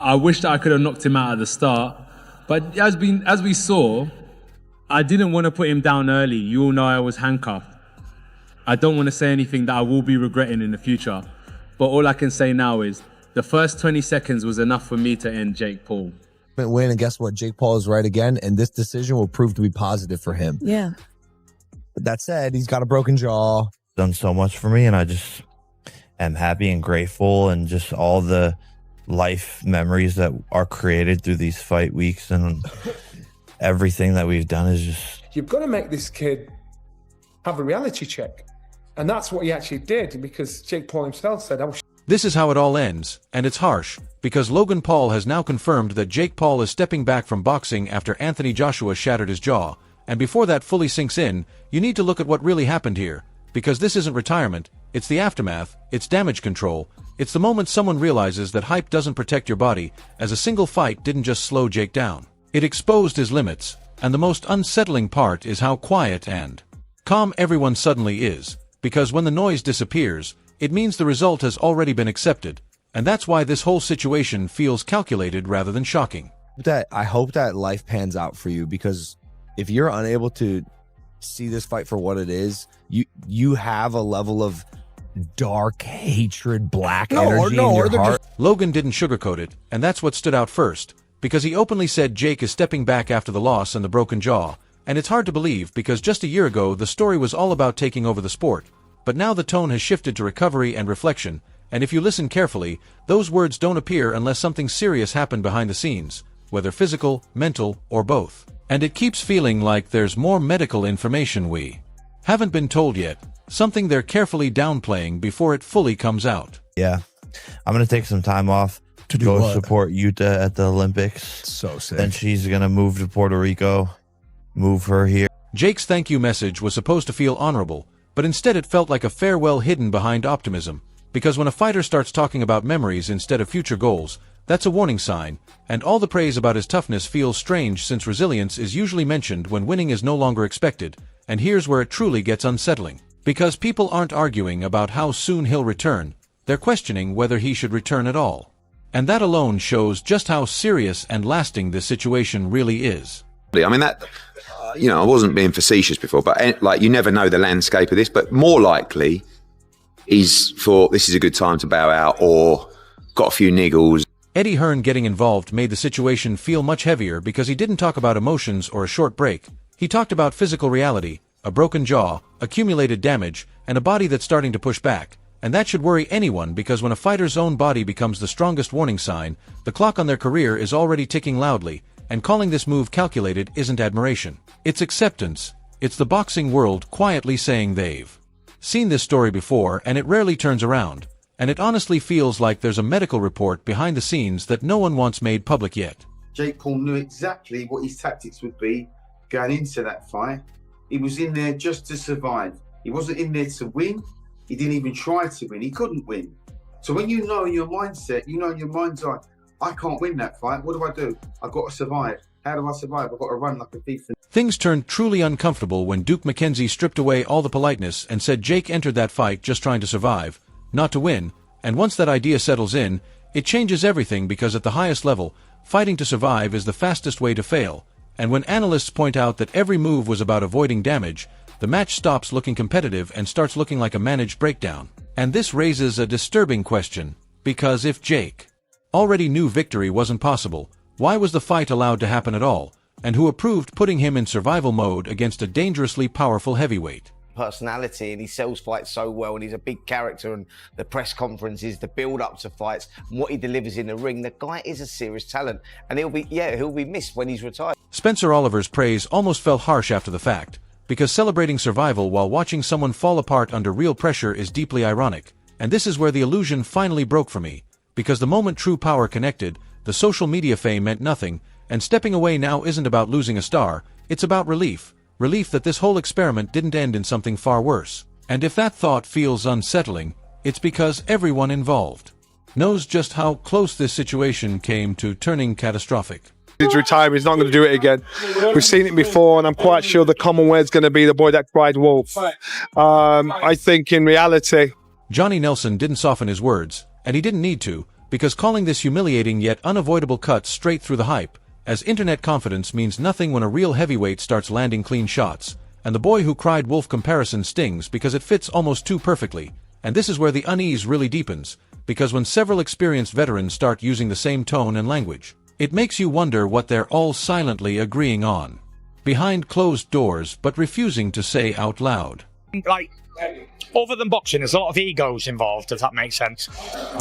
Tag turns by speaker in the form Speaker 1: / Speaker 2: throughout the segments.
Speaker 1: I wish that I could have knocked him out at the start, but as we saw, I didn't want to put him down early. You all know I was handcuffed. I don't want to say anything that I will be regretting in the future, but all I can say now is the first 20 seconds was enough for me to end Jake Paul.
Speaker 2: Win, and guess what? Jake Paul is right again, and this decision will prove to be positive for him.
Speaker 3: Yeah.
Speaker 2: But that said, he's got a broken jaw.
Speaker 4: Done so much for me, and I just am happy and grateful, and just all the life memories that are created through these fight weeks and everything that we've done is just...
Speaker 5: You've got to make this kid have a reality check. And that's what he actually did, because Jake Paul himself said, "Oh,
Speaker 6: This is how it all ends, and it's harsh, because Logan Paul has now confirmed that Jake Paul is stepping back from boxing after Anthony Joshua shattered his jaw. And before that fully sinks in, you need to look at what really happened here, because this isn't retirement, it's the aftermath, it's damage control, it's the moment someone realizes that hype doesn't protect your body, as a single fight didn't just slow Jake down. It exposed his limits, and the most unsettling part is how quiet and calm everyone suddenly is, because when the noise disappears, it means the result has already been accepted, and that's why this whole situation feels calculated rather than shocking.
Speaker 2: I hope that life pans out for you, because if you're unable to see this fight for what it is, you have a level of dark hatred, black energy in your heart.
Speaker 6: Logan didn't sugarcoat it, and that's what stood out first, because he openly said Jake is stepping back after the loss and the broken jaw, and it's hard to believe because just a year ago the story was all about taking over the sport, but now the tone has shifted to recovery and reflection, and if you listen carefully, those words don't appear unless something serious happened behind the scenes, whether physical, mental, or both. And it keeps feeling like there's more medical information we haven't been told yet, something they're carefully downplaying before it fully comes out.
Speaker 4: Yeah, I'm going to take some time off to go support Utah at the Olympics.
Speaker 2: So sick.
Speaker 4: Then she's going to move to Puerto Rico, move her here.
Speaker 6: Jake's thank you message was supposed to feel honorable, but instead it felt like a farewell hidden behind optimism, because when a fighter starts talking about memories instead of future goals, that's a warning sign, and all the praise about his toughness feels strange since resilience is usually mentioned when winning is no longer expected, and here's where it truly gets unsettling. Because people aren't arguing about how soon he'll return, they're questioning whether he should return at all. And that alone shows just how serious and lasting this situation really is.
Speaker 7: I mean, that, I wasn't being facetious before, but like, you never know the landscape of this, but more likely he's thought this is a good time to bow out or got a few niggles.
Speaker 6: Eddie Hearn getting involved made the situation feel much heavier because he didn't talk about emotions or a short break. He talked about physical reality, a broken jaw, accumulated damage, and a body that's starting to push back. And that should worry anyone because when a fighter's own body becomes the strongest warning sign, the clock on their career is already ticking loudly, and calling this move calculated isn't admiration. It's acceptance. It's the boxing world quietly saying they've seen this story before and it rarely turns around. And it honestly feels like there's a medical report behind the scenes that no one wants made public yet.
Speaker 8: Jake Paul knew exactly what his tactics would be going into that fight. He was in there just to survive. He wasn't in there to win. He didn't even try to win. He couldn't win. So when you know in your mindset, you know in your mind's eye, I can't win that fight. What do? I've got to survive. How do I survive? I've got to run like a thief.
Speaker 6: Things turned truly uncomfortable when Duke McKenzie stripped away all the politeness and said Jake entered that fight just trying to survive, not to win. And once that idea settles in, it changes everything because at the highest level, fighting to survive is the fastest way to fail. And when analysts point out that every move was about avoiding damage, the match stops looking competitive and starts looking like a managed breakdown. And this raises a disturbing question, because if Jake already knew victory wasn't possible, why was the fight allowed to happen at all? And who approved putting him in survival mode against a dangerously powerful heavyweight?
Speaker 9: Personality, and he sells fights so well, and he's a big character, and the press conferences, the build up to fights, and what he delivers in the ring. The guy is a serious talent, and he'll be missed when he's retired.
Speaker 6: Spencer Oliver's praise almost fell harsh after the fact, because celebrating survival while watching someone fall apart under real pressure is deeply ironic. And this is where the illusion finally broke for me, because the moment true power connected, the social media fame meant nothing, and stepping away now isn't about losing a star, it's about relief. Relief that this whole experiment didn't end in something far worse. And if that thought feels unsettling, it's because everyone involved knows just how close this situation came to turning catastrophic.
Speaker 5: He's retiring, he's not going to do it again. We've seen it before, and I'm quite sure the common word's going to be the boy that cried wolf. I think in reality...
Speaker 6: Johnny Nelson didn't soften his words, and he didn't need to, because calling this humiliating yet unavoidable cut straight through the hype, as internet confidence means nothing when a real heavyweight starts landing clean shots, and the boy who cried wolf comparison stings because it fits almost too perfectly, and this is where the unease really deepens, because when several experienced veterans start using the same tone and language, it makes you wonder what they're all silently agreeing on, behind closed doors but refusing to say out loud.
Speaker 3: Like, other than boxing, there's a lot of egos involved, if that makes sense.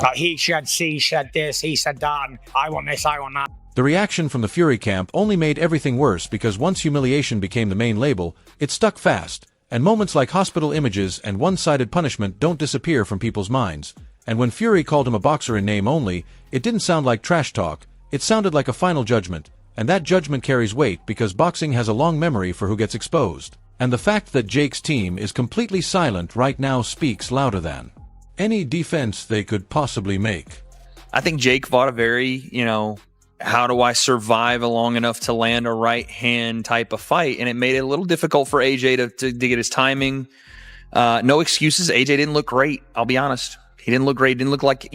Speaker 3: Like, he said this, he said that, and I want this, I want that.
Speaker 6: The reaction from the Fury camp only made everything worse because once humiliation became the main label, it stuck fast, and moments like hospital images and one-sided punishment don't disappear from people's minds. And when Fury called him a boxer in name only, it didn't sound like trash talk, it sounded like a final judgment, and that judgment carries weight because boxing has a long memory for who gets exposed. And the fact that Jake's team is completely silent right now speaks louder than any defense they could possibly make.
Speaker 10: I think Jake fought a very, how do I survive long enough to land a right hand type of fight? And it made it a little difficult for AJ to get his timing. No excuses. AJ didn't look great. I'll be honest. He didn't look great. He didn't look like,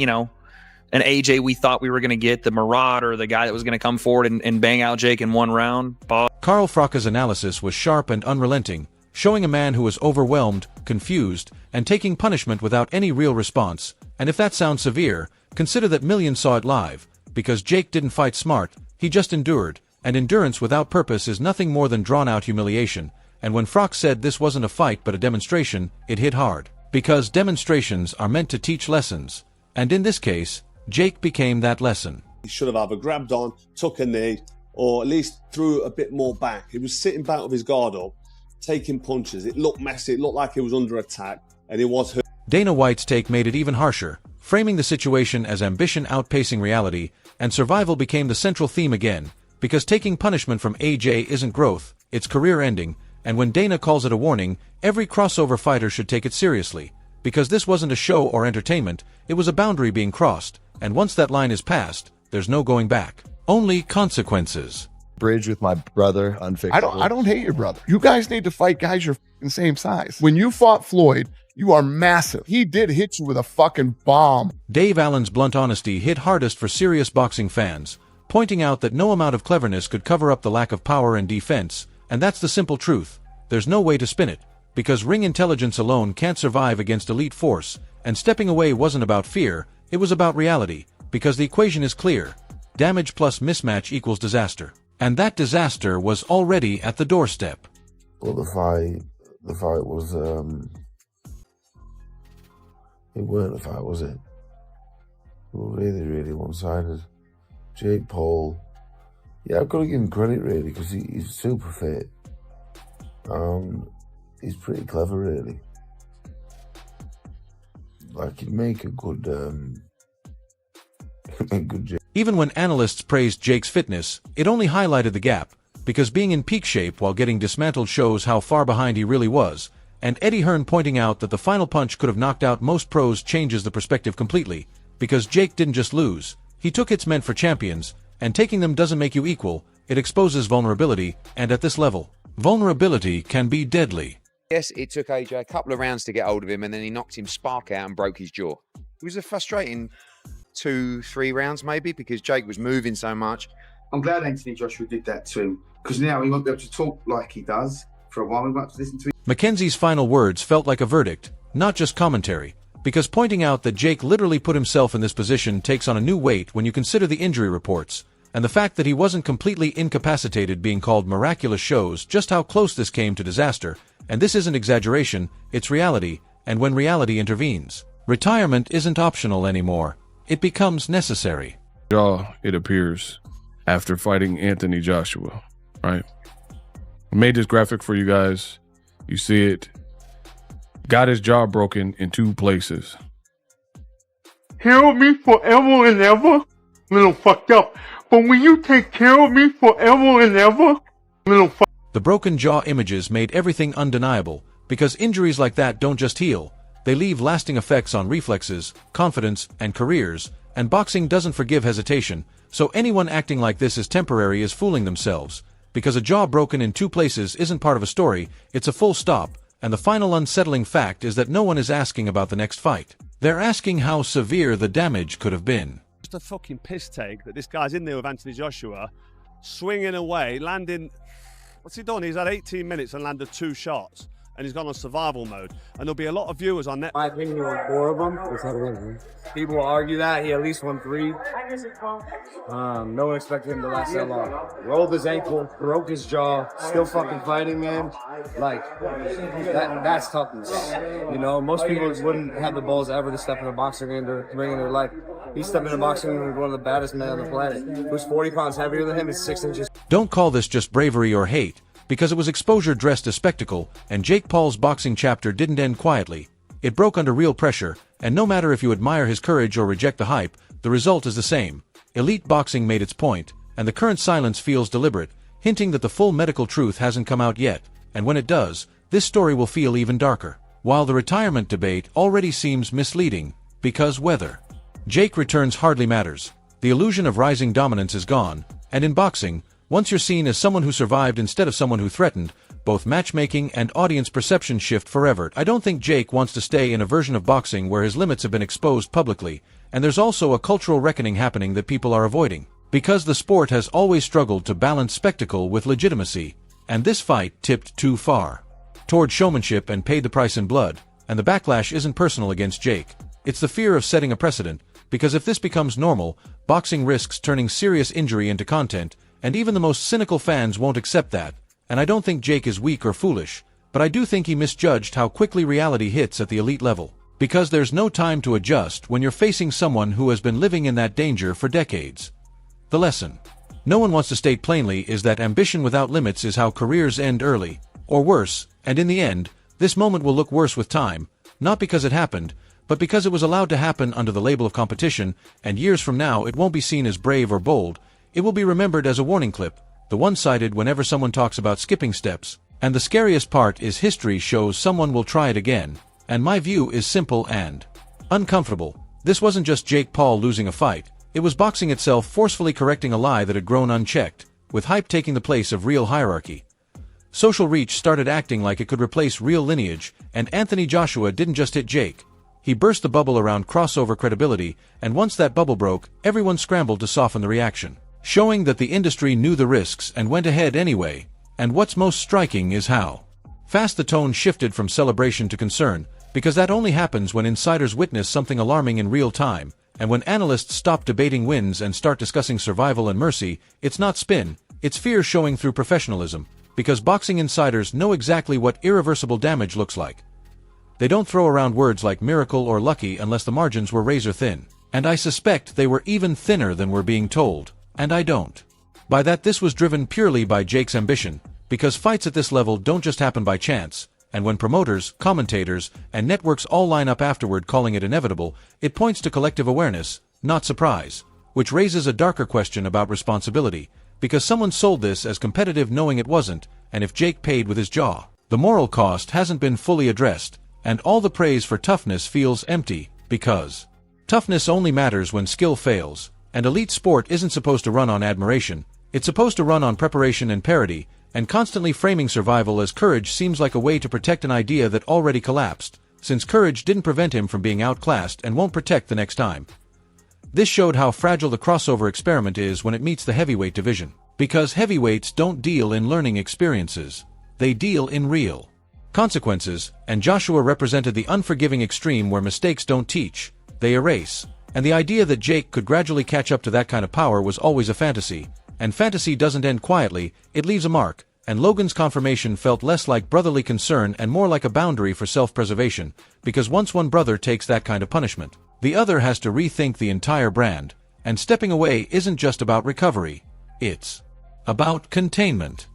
Speaker 10: an AJ we thought we were going to get, the Marauder, the guy that was going to come forward and bang out Jake in one round.
Speaker 6: Carl Frocka's analysis was sharp and unrelenting, showing a man who was overwhelmed, confused, and taking punishment without any real response. And if that sounds severe, consider that millions saw it live, because Jake didn't fight smart, he just endured, and endurance without purpose is nothing more than drawn-out humiliation. And when Frock said this wasn't a fight but a demonstration, it hit hard. Because demonstrations are meant to teach lessons, and in this case, Jake became that lesson.
Speaker 11: He should have either grabbed on, took a knee, or at least threw a bit more back. He was sitting back with his guard up, taking punches. It looked messy, it looked like he was under attack, and he was hurt.
Speaker 6: Dana White's take made it even harsher, framing the situation as ambition outpacing reality, and survival became the central theme again, because taking punishment from AJ isn't growth, it's career-ending, and when Dana calls it a warning, every crossover fighter should take it seriously, because this wasn't a show or entertainment, it was a boundary being crossed, and once that line is passed, there's no going back. Only consequences.
Speaker 2: Bridge with my brother, unfixable.
Speaker 12: I don't hate your brother. You guys need to fight guys your same size. When you fought Floyd, you are massive. He did hit you with a fucking bomb.
Speaker 6: Dave Allen's blunt honesty hit hardest for serious boxing fans, pointing out that no amount of cleverness could cover up the lack of power and defense, and that's the simple truth. There's no way to spin it, because ring intelligence alone can't survive against elite force, and stepping away wasn't about fear, it was about reality, because the equation is clear. Damage plus mismatch equals disaster. And that disaster was already at the doorstep.
Speaker 13: Well, the fight was, it weren't a fight, was it? It was really, really one-sided. Jake Paul, yeah, I've got to give him credit, really, because he's super fit. He's pretty clever, really. Like, he'd make a good,
Speaker 6: Even when analysts praised Jake's fitness, it only highlighted the gap, because being in peak shape while getting dismantled shows how far behind he really was, and Eddie Hearn pointing out that the final punch could have knocked out most pros changes the perspective completely, because Jake didn't just lose, he took hits meant for champions, and taking them doesn't make you equal, it exposes vulnerability, and at this level, vulnerability can be deadly.
Speaker 14: Yes, it took AJ a couple of rounds to get hold of him, and then he knocked him spark out and broke his jaw. It was a frustrating 2-3 rounds maybe, because Jake was moving so much.
Speaker 8: I'm glad Anthony Joshua did that too, because now he won't be able to talk like he does for a while. We won't have to listen to him.
Speaker 6: Mackenzie's final words felt like a verdict, not just commentary, because pointing out that Jake literally put himself in this position takes on a new weight when you consider the injury reports, and the fact that he wasn't completely incapacitated being called miraculous shows just how close this came to disaster, and this isn't exaggeration, it's reality, and when reality intervenes, retirement isn't optional anymore. It becomes necessary.
Speaker 15: It appears, after fighting Anthony Joshua, right? I made this graphic for you guys. You see it. Got his jaw broken in 2 places.
Speaker 12: Care of me forever and ever? Little fucked up. But when you take care of me forever and ever? Little fucked up.
Speaker 6: The broken jaw images made everything undeniable, because injuries like that don't just heal. They leave lasting effects on reflexes, confidence, and careers, and boxing doesn't forgive hesitation, so anyone acting like this is temporary is fooling themselves, because a jaw broken in 2 places isn't part of a story, it's a full stop, and the final unsettling fact is that no one is asking about the next fight. They're asking how severe the damage could have been.
Speaker 11: just a fucking piss take that this guy's in there with Anthony Joshua, swinging away, landing. What's he done? He's had 18 minutes and landed 2 shots, and he's gone on survival mode. And there'll be a lot of viewers on net.
Speaker 16: My opinion, he won 4 of them. People will argue that he at least won 3. No one expected him to last that long. Rolled his ankle, broke his jaw, still fucking fighting, man. Like, that's toughness. You know, most people wouldn't have the balls ever to step in a boxing ring to bring in their life. He stepped in a boxing ring with one of the baddest men on the planet, who's 40 pounds heavier than him and 6 inches.
Speaker 6: Don't call this just bravery or hate, because it was exposure dressed as spectacle, and Jake Paul's boxing chapter didn't end quietly. It broke under real pressure, and no matter if you admire his courage or reject the hype, the result is the same. Elite boxing made its point, and the current silence feels deliberate, hinting that the full medical truth hasn't come out yet, and when it does, this story will feel even darker. While the retirement debate already seems misleading, because whether Jake returns hardly matters. The illusion of rising dominance is gone, and in boxing, once you're seen as someone who survived instead of someone who threatened, both matchmaking and audience perception shift forever. I don't think Jake wants to stay in a version of boxing where his limits have been exposed publicly, and there's also a cultural reckoning happening that people are avoiding. Because the sport has always struggled to balance spectacle with legitimacy, and this fight tipped too far toward showmanship and paid the price in blood, and the backlash isn't personal against Jake. It's the fear of setting a precedent, because if this becomes normal, boxing risks turning serious injury into content, and even the most cynical fans won't accept that. And I don't think Jake is weak or foolish, but I do think he misjudged how quickly reality hits at the elite level. Because there's no time to adjust when you're facing someone who has been living in that danger for decades. The lesson no one wants to state plainly is that ambition without limits is how careers end early, or worse, and in the end, this moment will look worse with time, not because it happened, but because it was allowed to happen under the label of competition, and years from now it won't be seen as brave or bold. It will be remembered as a warning clip, the one cited whenever someone talks about skipping steps. And the scariest part is history shows someone will try it again. And my view is simple and uncomfortable. This wasn't just Jake Paul losing a fight, it was boxing itself forcefully correcting a lie that had grown unchecked, with hype taking the place of real hierarchy. Social reach started acting like it could replace real lineage, and Anthony Joshua didn't just hit Jake. He burst the bubble around crossover credibility, and once that bubble broke, everyone scrambled to soften the reaction, showing that the industry knew the risks and went ahead anyway. And what's most striking is how fast the tone shifted from celebration to concern, because that only happens when insiders witness something alarming in real time, and when analysts stop debating wins and start discussing survival and mercy. It's not spin, it's fear showing through professionalism, because boxing insiders know exactly what irreversible damage looks like. They don't throw around words like miracle or lucky unless the margins were razor thin, and I suspect they were even thinner than we're being told, and I don't. By that, this was driven purely by Jake's ambition, because fights at this level don't just happen by chance, and when promoters, commentators, and networks all line up afterward calling it inevitable, it points to collective awareness, not surprise, which raises a darker question about responsibility, because someone sold this as competitive knowing it wasn't, and if Jake paid with his jaw, the moral cost hasn't been fully addressed, and all the praise for toughness feels empty, because toughness only matters when skill fails, and elite sport isn't supposed to run on admiration, it's supposed to run on preparation and parity, and constantly framing survival as courage seems like a way to protect an idea that already collapsed, since courage didn't prevent him from being outclassed and won't protect the next time. This showed how fragile the crossover experiment is when it meets the heavyweight division, because heavyweights don't deal in learning experiences, they deal in real consequences, and Joshua represented the unforgiving extreme where mistakes don't teach, they erase. And the idea that Jake could gradually catch up to that kind of power was always a fantasy, and fantasy doesn't end quietly, it leaves a mark, and Logan's confirmation felt less like brotherly concern and more like a boundary for self-preservation, because once one brother takes that kind of punishment, the other has to rethink the entire brand, and stepping away isn't just about recovery, it's about containment.